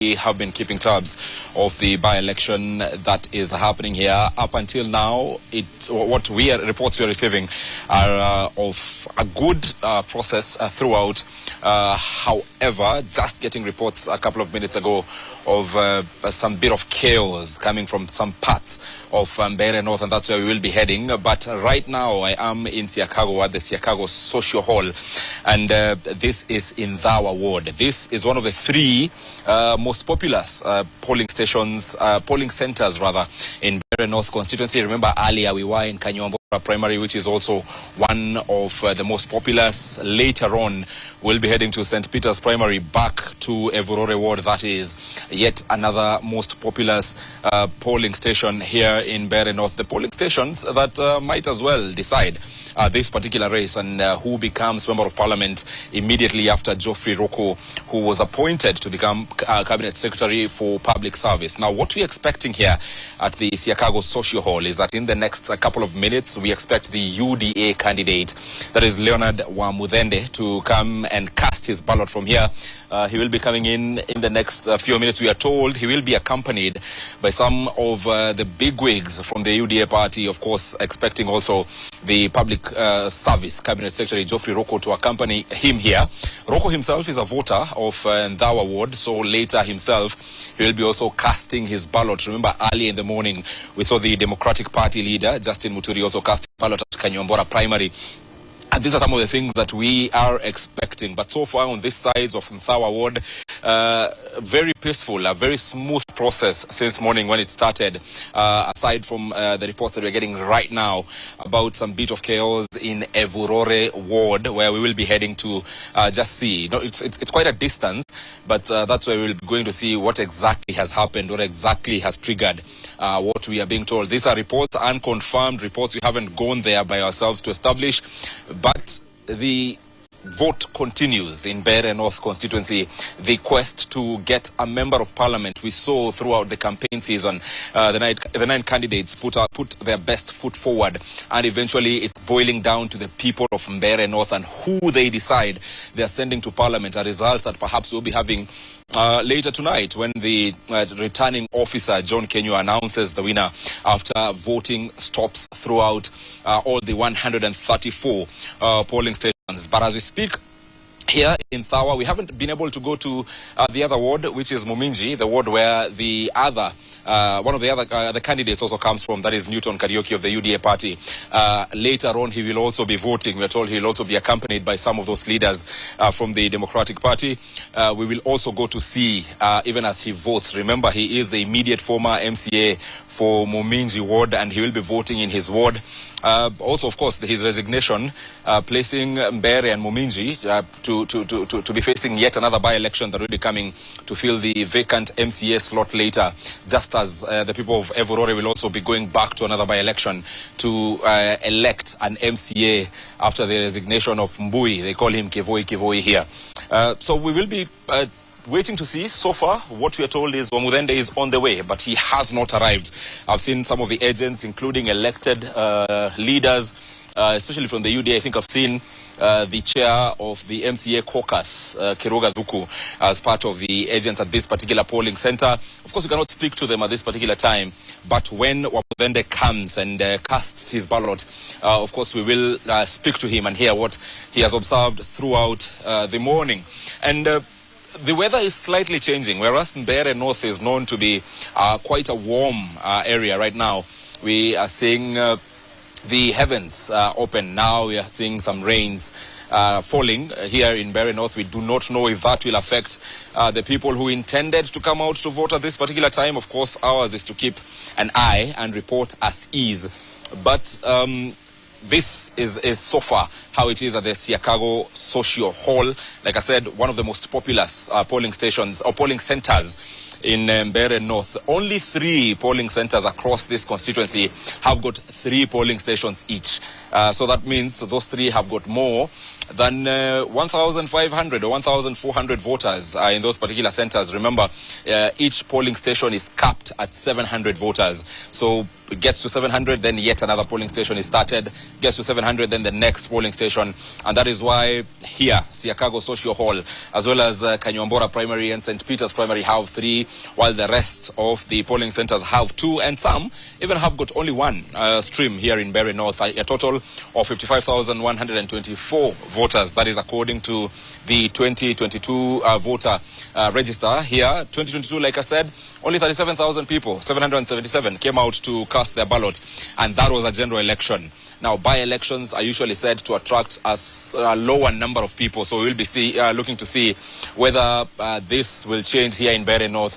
We have been keeping tabs of the by-election that is happening here. Up until now, reports we are receiving are of a good process throughout. However, just getting reports a couple of minutes ago of some bit of chaos coming from some parts of Mbeere North, and that's where we will be heading. But right now, I am in Siakago at the Siakago Social Hall, and this is in Dhawa Ward. This is one of the three most populous polling centers in Mbeere North constituency. Remember, earlier we were in Kanyuambora Primary, which is also one of the most populous. Later on, we'll be heading to St. Peter's Primary, back to Evurore Ward. That is yet another most populous polling station here in Mbeere North. The polling stations that might as well decide this particular race and who becomes Member of Parliament immediately after Geoffrey Roko, who was appointed to become Cabinet Secretary for Public Service. Now, what we're expecting here at the Siakago Social Hall is that in the next couple of minutes, we expect the UDA candidate, that is Leonard Wamudende, to come and cast his ballot from here. He will be coming in the next few minutes. We are told he will be accompanied by some of the bigwigs from the UDA party, of course, expecting also the Public Service Cabinet Secretary Geoffrey Roko to accompany him here. Roko himself is a voter of Ndawa Ward, so later himself he will be also casting his ballot. Remember, early in the morning we saw the Democratic Party leader Justin Muturi also casting ballot at Kanyuambora Primary. And these are some of the things that we are expecting. But so far on this side of Ndawa Ward, very peaceful, a very smooth process since morning when it started, aside from the reports that we're getting right now about some bit of chaos in Evurore Ward, where we will be heading to just see. You know, it's quite a distance, but that's where we'll be going to see what exactly has happened, what exactly has triggered what we are being told. These are reports, unconfirmed reports. We haven't gone there by ourselves to establish, but the vote continues in Mbeere North constituency. The quest to get a Member of Parliament, we saw throughout the campaign season, the nine candidates put their best foot forward, and eventually it's boiling down to the people of Mbeere North and who they decide they are sending to Parliament, a result that perhaps we'll be having later tonight when the returning officer John Kenyu announces the winner after voting stops throughout all the 134 polling stations. But as we speak, here in Thawa, we haven't been able to go to the other ward, which is Muminji, the ward where the other, one of the other candidates also comes from, that is Newton Karaoke of the UDA party. Later on, he will also be voting. We are told he will also be accompanied by some of those leaders from the Democratic Party. We will also go to see, even as he votes. Remember, he is the immediate former MCA for Muminji ward, and he will be voting in his ward. Also, of course, his resignation placing Mbeere and Muminji to be facing yet another by-election that will be coming to fill the vacant MCA slot later, just as the people of Evurore will also be going back to another by-election to elect an MCA after the resignation of Mbui. They call him Kivoi here. So we will be waiting to see. So far, what we are told is Wamudende is on the way, but he has not arrived. I've seen some of the agents, including elected leaders, especially from the UDA. I think I've seen the chair of the MCA caucus, Kiruga Dhuku, as part of the agents at this particular polling center. Of course, we cannot speak to them at this particular time, but when Wamudende comes and casts his ballot, of course, we will speak to him and hear what he has observed throughout the morning. And the weather is slightly changing, whereas Mbeere North is known to be quite a warm area right now. We are seeing the heavens open. Now we are seeing some rains falling here in Mbeere North. We do not know if that will affect the people who intended to come out to vote at this particular time. Of course, ours is to keep an eye and report as is. But this is so far how it is at the Siakago Social Hall. Like I said, one of the most populous polling stations or polling centers in Mbeere North. Only 3 polling centers across this constituency have got 3 polling stations each. So that means those 3 have got more than 1,500 or 1,400 voters in those particular centers. Remember, each polling station is capped at 700 voters. So it gets to 700, then yet another polling station is started. Gets to 700, then the next polling station. And that is why here, Siakago Social Hall, as well as Kanyuambora Primary and St. Peter's Primary have 3, while the rest of the polling centers have 2, and some even have got only 1 stream here in Mbeere North. A total of 55,124 voters. That is according to the 2022 voter register here. 2022, like I said, only 37,000 people, 777, came out to cast their ballot, and that was a general election. Now, by-elections are usually said to attract a lower number of people, so we'll be looking to see whether this will change here in Mbeere North